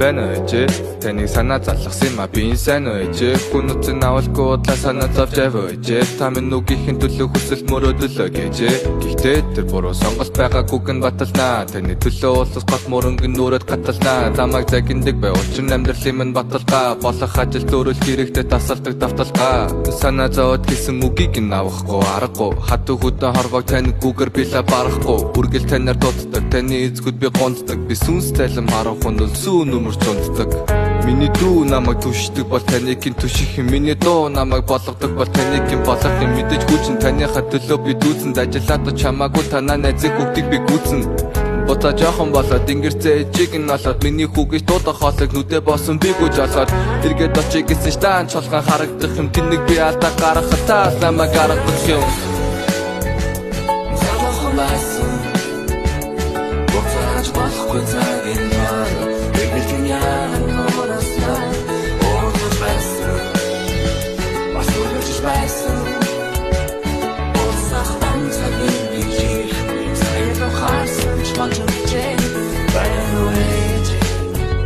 байна ээжээ таныг санаа залгасан ма би энэ сайн ээжээ хүн утсан авалгүй удаа санаа зовж ээжээ та минь үгийнхэн төлөө хүсэл мөрөөдөл гээжээ гэхдээ тэр буруу сонголт байгаагүй гэн баталнаа таны төлөө уулзах гот мөрөнгө нүрээд гаталнаа тамаг загиндаг бай учир амьдралын минь баталгаа болох ажил төрөл хэрэгтэй тасалдаг давталгаа санаа зовоод хийсэн үгийг нь авахгүй аргагүй хатуу хөдөө хорвоог таныг гүгэр билээ барахгүй үргэл танаар дууддаг таны эзгүүд би гонцдог би сүнс тайлам харах хүндэл сүүн өмөрч унтдаг миний дүү намайг түшдэг бол таныг түших юм миний дуу намайг болгодог бол таныг болох юм мэдээж хүчин таныхаа төлөө би дүүцэнд ажиллаад чамаагүй танаа найзыг бүгдийг би гүйцэн бота жоохон болоод ингэрцээ ээжийг нь олоод миний хүүгийж дуудах хоолыг нүдэ боосон би гүйж олоод эргээд очиг гэсэн штаан чолгон харагдах юм тэнэг би алдаа гаргах таа намайг гаргах юм Botaç bakku tagin var Bilgin yanın orası Orduş bəsin Başvurduş bəsin Olsaqdan tagin bilir Sayıp oxarsın Çımancım için Bayan o ece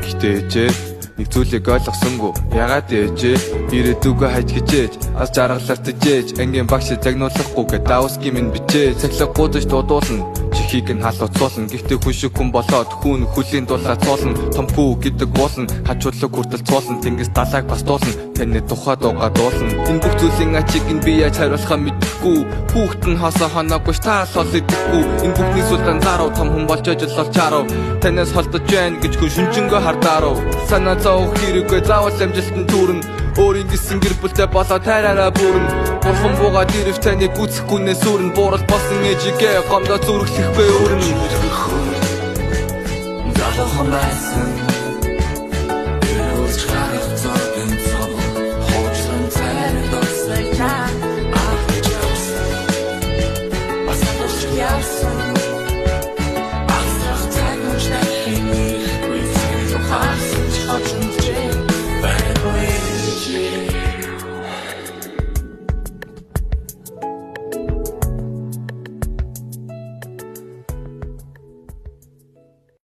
Гэтэ ээжээ нэг зүйлийг ойлгосонгүй ягаад ээжээ ирээдүгөө хайж хичээж аз жаргалаар тэжээж ангийн багш загнуулахгүй гэ даусгийн минь бичээ цахилга гудаж дуудуулна чихийг нь халууцуулна гэхдээ хүн шиг хүн болоод хүн хүлийн дулаа цуулна том хүү гэдэг уулна хажуудлаг хүртэл цуулна тэнгис далайг бас дуулна таны тухай дуугаа дуулна энэ бүх зүйлийн ачиг нь би яаж хариулахаа мэдэхгүй хүүхэд нь хасаа ханаагүй таал ол идэхгүй энэ бүхний султан заруу том хүн болж ажиллал чарав танаас холдож байна гэж хүн шүнжэнгөө хардаарав санаа зовох хэрэггүй заавал амжилтанд түрнэ өөрийн гисэн гэр бүлтэй болоо тайраараа бүрэн бурхан буугаад ирв таныг гүцэхгүйнээ сүрэн буурал болсон ээжигээ гомдоо зүрхлэхгүй өрн Залуухан байсан